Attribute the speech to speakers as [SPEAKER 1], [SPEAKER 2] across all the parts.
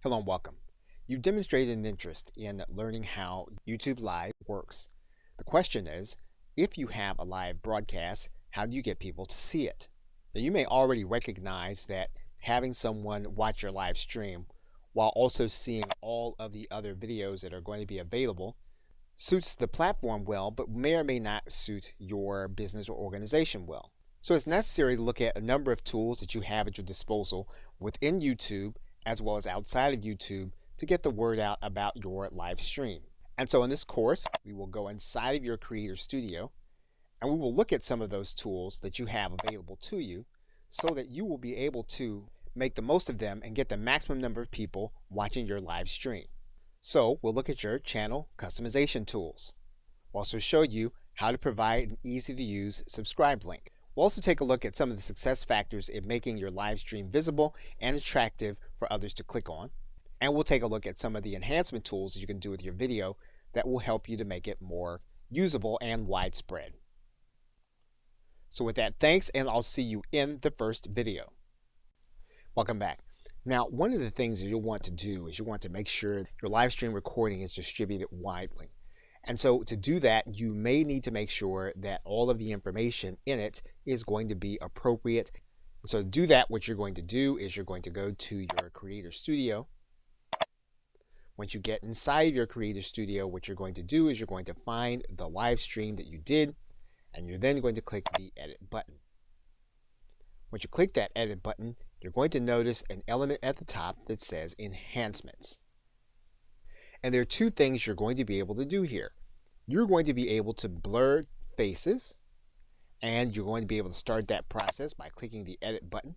[SPEAKER 1] Hello and welcome. You've demonstrated an interest in learning how YouTube Live works. The question is, if you have a live broadcast, how do you get people to see it? Now, you may already recognize that having someone watch your live stream while also seeing all of the other videos that are going to be available suits the platform well, but may or may not suit your business or organization well. So it's necessary to look at a number of tools that you have at your disposal within YouTube as well as outside of YouTube to get the word out about your live stream. And so in this course, we will go inside of your Creator Studio and we will look at some of those tools that you have available to you so that you will be able to make the most of them and get the maximum number of people watching your live stream. So we'll look at your channel customization tools. We'll also show you how to provide an easy to use subscribe link. We'll also take a look at some of the success factors in making your live stream visible and attractive for others to click on. And we'll take a look at some of the enhancement tools you can do with your video that will help you to make it more usable and widespread. So with that, thanks, and I'll see you in the first video. Welcome back. Now, one of the things that you'll want to do is you want to make sure your live stream recording is distributed widely. And so to do that, you may need to make sure that all of the information in it is going to be appropriate. So to do that, what you're going to do is you're going to go to your Creator Studio. Once you get inside of your Creator Studio, what you're going to do is you're going to find the live stream that you did, and you're then going to click the Edit button. Once you click that Edit button, you're going to notice an element at the top that says Enhancements. And there are two things you're going to be able to do here. You're going to be able to blur faces, and you're going to be able to start that process by clicking the Edit button.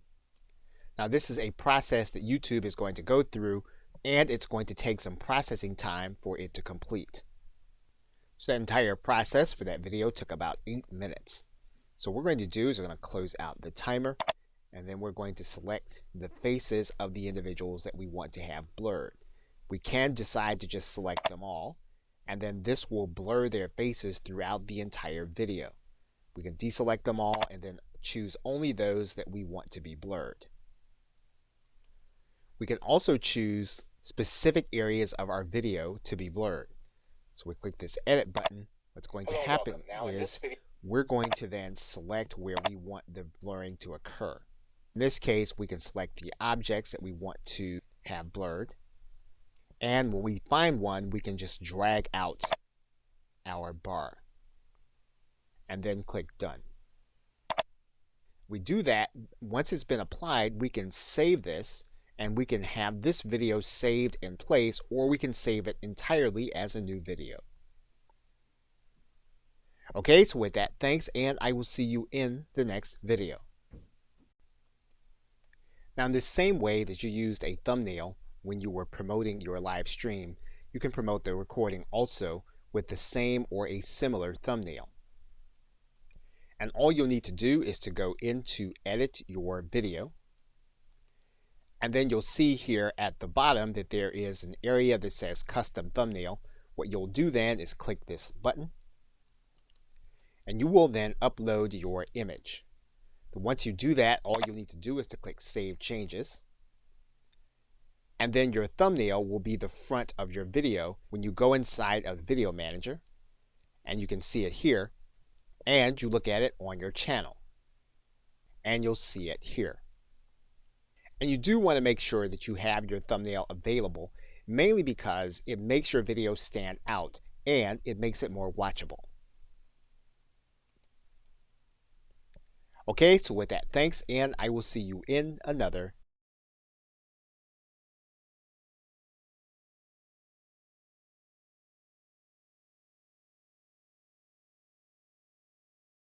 [SPEAKER 1] Now, this is a process that YouTube is going to go through, and it's going to take some processing time for it to complete. So that entire process for that video took about 8 minutes. So what we're going to do is we're going to close out the timer, and then we're going to select the faces of the individuals that we want to have blurred. We can decide to just select them all, and then this will blur their faces throughout the entire video. We can deselect them all and then choose only those that we want to be blurred. We can also choose specific areas of our video to be blurred. So we click this Edit button. What's going to happen is we're going to then select where we want the blurring to occur. In this case, we can select the objects that we want to have blurred. And when we find one, we can just drag out our bar and then click Done. We do that. Once it's been applied, we can save this, and we can have this video saved in place, or we can save it entirely as a new video. Okay, so with that, thanks, and I will see you in the next video. Now, in the same way that you used a thumbnail when you were promoting your live stream, you can promote the recording also with the same or a similar thumbnail. And all you'll need to do is to go into Edit Your Video. And then you'll see here at the bottom that there is an area that says Custom Thumbnail. What you'll do then is click this button, and you will then upload your image. Once you do that, all you'll need to do is to click Save Changes. And then your thumbnail will be the front of your video when you go inside of the Video Manager, and you can see it here, and you look at it on your channel, and you'll see it here. And you do want to make sure that you have your thumbnail available, mainly because it makes your video stand out and it makes it more watchable. Okay, so with that, thanks, and I will see you in another